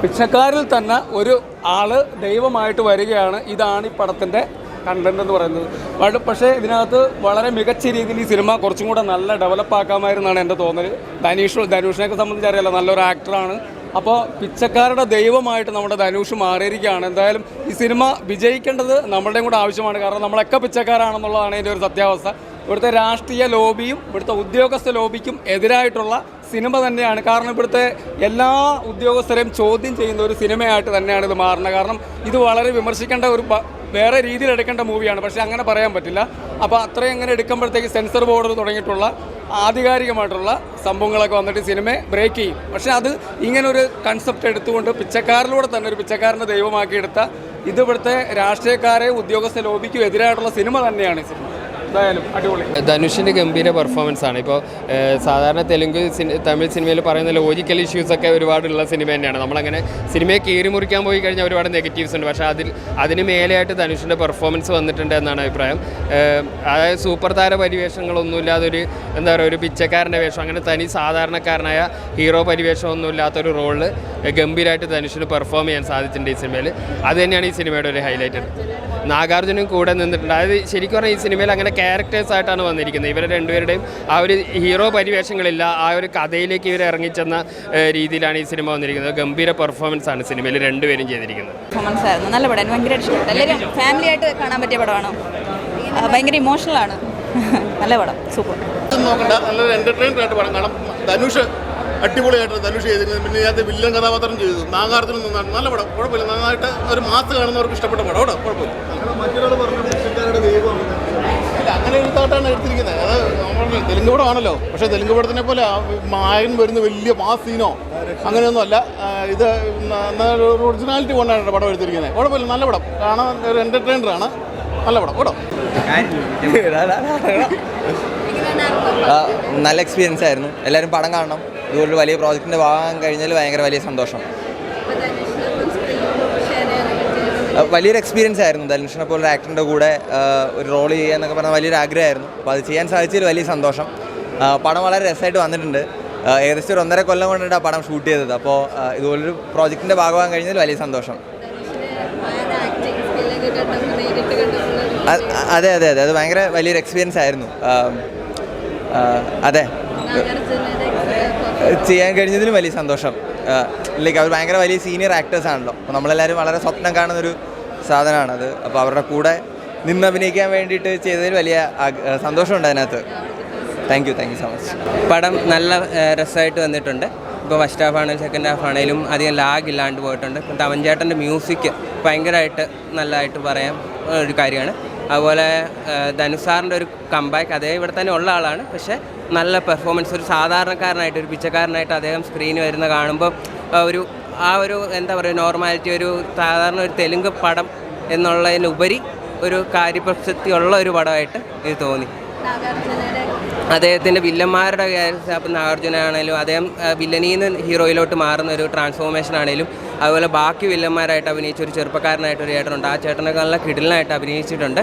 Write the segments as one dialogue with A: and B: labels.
A: പിച്ചക്കാരിൽ തന്നെ ഒരു ആള് ദൈവമായിട്ട് വരികയാണ്. ഇതാണ് ഈ പടത്തിൻ്റെ കണ്ടന്റ് എന്ന് പറയുന്നത്. പക്ഷേ ഇതിനകത്ത് വളരെ മികച്ച രീതിയിൽ ഈ സിനിമ കുറച്ചും കൂടെ നല്ല ഡെവലപ്പ് ആക്കാമായിരുന്നാണ് എൻ്റെ തോന്നൽ. ധനുഷിനെയൊക്കെ സംബന്ധിച്ച് അറിയാലോ, നല്ലൊരു ആക്ടറാണ്. അപ്പോൾ പിച്ചക്കാരുടെ ദൈവമായിട്ട് നമ്മുടെ ധനുഷ് മാറിയിരിക്കുകയാണ്. എന്തായാലും ഈ സിനിമ വിജയിക്കേണ്ടത് നമ്മളുടെയും കൂടെ ആവശ്യമാണ്. കാരണം നമ്മളൊക്കെ പിച്ചക്കാരാണെന്നുള്ളതാണ് ഇതിൻ്റെ ഒരു സത്യാവസ്ഥ. ഇവിടുത്തെ രാഷ്ട്രീയ ലോബിയും ഇവിടുത്തെ ഉദ്യോഗസ്ഥ ലോബിക്കും എതിരായിട്ടുള്ള സിനിമ തന്നെയാണ്. കാരണം ഇവിടുത്തെ എല്ലാ ഉദ്യോഗസ്ഥരെയും ചോദ്യം ചെയ്യുന്ന ഒരു സിനിമയായിട്ട് തന്നെയാണ് ഇത് മാറുന്നത്. കാരണം ഇത് വളരെ വിമർശിക്കേണ്ട ഒരു വേറെ രീതിയിൽ എടുക്കേണ്ട മൂവിയാണ്. പക്ഷേ അങ്ങനെ പറയാൻ പറ്റില്ല. അപ്പോൾ അത്രയും അങ്ങനെ എടുക്കുമ്പോഴത്തേക്ക് സെൻസർ ബോർഡ് തുടങ്ങിയിട്ടുള്ള ആധികാരികമായിട്ടുള്ള സംഭവങ്ങളൊക്കെ വന്നിട്ട് സിനിമയെ ബ്രേക്ക് ചെയ്യും. പക്ഷേ അത് ഇങ്ങനൊരു കൺസെപ്റ്റ് എടുത്തുകൊണ്ട് പിച്ചക്കാരിലൂടെ തന്നെ ഒരു പിച്ചക്കാരൻ്റെ ദൈവമാക്കി എടുത്ത ഇത് ഇവിടുത്തെ രാഷ്ട്രീയക്കാരെ ഉദ്യോഗസ്ഥ ലോബിക്കും എതിരായിട്ടുള്ള സിനിമ തന്നെയാണ് ഈ സിനിമ.
B: ധനുഷിൻ്റെ ഗംഭീര പെർഫോമൻസ് ആണ്. ഇപ്പോൾ സാധാരണ തമിഴ് സിനിമയിൽ പറയുന്ന ലോജിക്കൽ ഇഷ്യൂസൊക്കെ ഒരുപാടുള്ള സിനിമ തന്നെയാണ്. നമ്മളങ്ങനെ സിനിമയെ കീറിമുറിക്കാൻ പോയി കഴിഞ്ഞാൽ ഒരുപാട് നെഗറ്റീവ്സ് ഉണ്ട്. പക്ഷേ അതിന് മേലെയായിട്ട് ധനുഷിൻ്റെ പെർഫോമൻസ് വന്നിട്ടുണ്ട് എന്നാണ് അഭിപ്രായം. അതായത് സൂപ്പർ താര പരിവേഷങ്ങളൊന്നുമില്ലാതെ എന്താ പറയുക, ഒരു പിച്ചക്കാരൻ്റെ വേഷം, അങ്ങനെ തനി സാധാരണക്കാരനായ ഹീറോ പരിവേഷമൊന്നും ഇല്ലാത്തൊരു റോളിൽ ഗംഭീരമായിട്ട് ധനുഷിന് പെർഫോം ചെയ്യാൻ സാധിച്ചിട്ടുണ്ട് ഈ സിനിമയിൽ. അത് തന്നെയാണ് ഈ സിനിമയുടെ ഒരു ഹൈലൈറ്റ്. നാഗാർജുനും കൂടെ നിന്നിട്ടുണ്ട്. അതായത് ശരിക്കും പറഞ്ഞാൽ ഈ സിനിമയിൽ അങ്ങനെ ക്യാരക്ടേഴ്സായിട്ടാണ് വന്നിരിക്കുന്നത്. ഇവരെ രണ്ടുപേരുടെയും ആ ഒരു ഹീറോ പരിവേഷങ്ങളില്ല, ആ ഒരു കഥയിലേക്ക് ഇവർ ഇറങ്ങിച്ചെന്ന രീതിയിലാണ് ഈ സിനിമ വന്നിരിക്കുന്നത്. ഗംഭീര പെർഫോമൻസ് ആണ് സിനിമയിൽ രണ്ടുപേരും ചെയ്തിരിക്കുന്നത്.
C: പെർഫോമൻസ് ആയിരുന്നു, നല്ല പടം, ഭയങ്കര ഇഷ്ടപ്പെട്ടു. എല്ലാവരും ഫാമിലി ആയിട്ട് കാണാൻ പറ്റിയ പടമാണ്. ഭയങ്കര ഇമോഷണലാണ്. നല്ല പടം, സൂപ്പർ.
D: നോക്കണ്ട, നല്ലൊരു എൻ്റർടൈൻമെൻ്റ് ആയിട്ട് പടം കാണാം. ധനുഷ് അടിപൊളിയായിട്ട് ധനുഷ് ചെയ്തിരിക്കുന്നത്. പിന്നെ ഇതിനകത്ത് വില്ലൻ കഥാപാത്രം ചെയ്തു. നാഗാർജുനും നന്നായിട്ട് നല്ല പടം, കുഴപ്പമില്ല. നന്നായിട്ട് ഒരു മാസ് കാണുന്നവർക്ക് ഇഷ്ടപ്പെട്ട പടം കേട്ടോ, കുഴപ്പമില്ല. മറ്റൊരാൾ പറഞ്ഞു പിച്ചക്കാരുടെ ദൈവമാണ്. ഇല്ല, അങ്ങനെ ഒരു താട്ടാണ് എടുത്തിരിക്കുന്നത്. അത് നമ്മൾ തെലുങ്ക് പടമാണല്ലോ. പക്ഷേ തെലുങ്ക് പടത്തിനെ പോലെ മായൻ വരുന്ന വലിയ മാസ് സീനോ അങ്ങനെയൊന്നും അല്ല. ഇത് ഒരു ഒറിജിനാലിറ്റി കൊണ്ടാണ് പടം എടുത്തിരിക്കുന്നത്. കുഴപ്പമില്ല, നല്ല പടം കാണാൻ. ഒരു എൻ്റർടൈനറാണ്, നല്ല പടം കേട്ടോ.
E: നല്ല എക്സ്പീരിയൻസ് ആയിരുന്നു. എല്ലാവരും പടം കാണണം. ഇതുപോലൊരു വലിയ പ്രോജക്റ്റിൻ്റെ ഭാഗം കഴിഞ്ഞാൽ ഭയങ്കര വലിയ സന്തോഷം. വലിയൊരു എക്സ്പീരിയൻസ് ആയിരുന്നു. ധനുഷിനെ പോലൊരു ആക്ടറിൻ്റെ കൂടെ ഒരു റോൾ ചെയ്യുക എന്നൊക്കെ പറഞ്ഞാൽ വലിയൊരു ആഗ്രഹമായിരുന്നു. അപ്പോൾ അത് ചെയ്യാൻ സാധിച്ചതിൽ വലിയ സന്തോഷം. പടം വളരെ രസമായിട്ട് വന്നിട്ടുണ്ട്. ഏകദേശം ഒരു 1.5 കൊല്ലം കൊണ്ടിട്ടാണ് പടം ഷൂട്ട് ചെയ്തത്. അപ്പോൾ ഇതുപോലൊരു പ്രോജക്റ്റിൻ്റെ ഭാഗമാകാൻ കഴിഞ്ഞതിൽ വലിയ സന്തോഷം. അതെ അതെ അതെ അത് ഭയങ്കര വലിയൊരു എക്സ്പീരിയൻസ് ആയിരുന്നു. അതെ, ചെയ്യാൻ കഴിഞ്ഞതിലും വലിയ സന്തോഷം. ലൈക്ക് അവർ ഭയങ്കര വലിയ സീനിയർ ആക്ടേഴ്സ് ആണല്ലോ. അപ്പോൾ നമ്മളെല്ലാവരും വളരെ സ്വപ്നം കാണുന്നൊരു സാധനമാണത്. അപ്പോൾ അവരുടെ കൂടെ നിന്ന് അഭിനയിക്കാൻ വേണ്ടിയിട്ട് ചെയ്തതിൽ വലിയ സന്തോഷമുണ്ട് അതിനകത്ത്. Thank you so much.
F: പടം നല്ല രസമായിട്ട് വന്നിട്ടുണ്ട്. ഇപ്പോൾ ഫസ്റ്റ് ഹാഫ് ആണെങ്കിലും സെക്കൻഡ് ഹാഫ് ആണെങ്കിലും അധികം ലാഗ് ഇല്ലാണ്ട് പോയിട്ടുണ്ട്. ഇപ്പം തമൻചേട്ടൻ്റെ മ്യൂസിക് ഭയങ്കരമായിട്ട് നല്ലതായിട്ട് പറയാൻ ഒരു കാര്യമാണ്. അതുപോലെ ധനുസാറിൻ്റെ ഒരു കംബാക്ക്, അദ്ദേഹം ഇവിടെ തന്നെ ഉള്ള ആളാണ്. പക്ഷേ നല്ല പെർഫോമൻസ്, ഒരു സാധാരണക്കാരനായിട്ട്, ഒരു പിച്ചക്കാരനായിട്ട് അദ്ദേഹം സ്ക്രീനിൽ വരുന്ന കാണുമ്പോൾ ഒരു എന്താ പറയുക, നോർമാലിറ്റി, ഒരു സാധാരണ ഒരു തെലുങ്ക് പടം എന്നുള്ളതിനുപരി ഒരു കാര്യപ്രസക്തി ഉള്ള ഒരു പടമായിട്ട് ഇത് തോന്നി. അദ്ദേഹത്തിൻ്റെ വില്ലന്മാരുടെ അപ്പം നാഗാർജുനാണേലും അദ്ദേഹം വില്ലനിൽ നിന്ന് ഹീറോയിലോട്ട് മാറുന്ന ഒരു ട്രാൻസ്ഫോർമേഷൻ ആണെങ്കിലും, അതുപോലെ ബാക്കി വില്ലന്മാരായിട്ട് അഭിനയിച്ച ഒരു ചെറുപ്പക്കാരനായിട്ടൊരു ചേട്ടനുണ്ട്. ആ ചേട്ടനൊക്കെ നല്ല കിടിലനായിട്ട് അഭിനയിച്ചിട്ടുണ്ട്.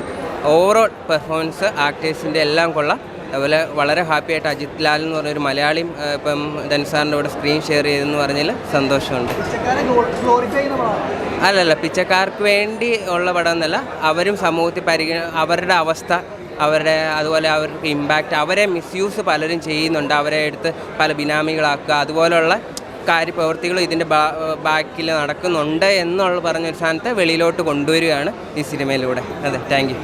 F: ഓവറോൾ പെർഫോമൻസ് ആക്ടേഴ്സിൻ്റെ എല്ലാം കൊള്ളാം. അതുപോലെ വളരെ ഹാപ്പിയായിട്ട് അജിത് ലാൽ എന്ന് പറഞ്ഞൊരു മലയാളിയും ഇപ്പം ധനുസാറിൻ്റെ കൂടെ സ്ക്രീൻ ഷെയർ ചെയ്തെന്ന് പറഞ്ഞതിൽ സന്തോഷമുണ്ട്. അല്ലല്ല, പിച്ചക്കാർക്ക് വേണ്ടി ഉള്ള പടം എന്നല്ല, അവരും സമൂഹത്തിൽ അവരുടെ അവസ്ഥ, അതുപോലെ അവർക്ക് ഇമ്പാക്റ്റ്, അവരെ മിസ്യൂസ് പലരും ചെയ്യുന്നുണ്ട്. അവരെ എടുത്ത് പല ബിനാമികളാക്കുക, അതുപോലുള്ള കാര്യപ്രവൃത്തികളും ഇതിൻ്റെ ബാക്കിൽ നടക്കുന്നുണ്ട് എന്നുള്ള പറഞ്ഞൊരു സ്ഥാനത്തെ വെളിയിലോട്ട് കൊണ്ടുവരികയാണ് ഈ സിനിമയിലൂടെ. അതെ, താങ്ക് യു.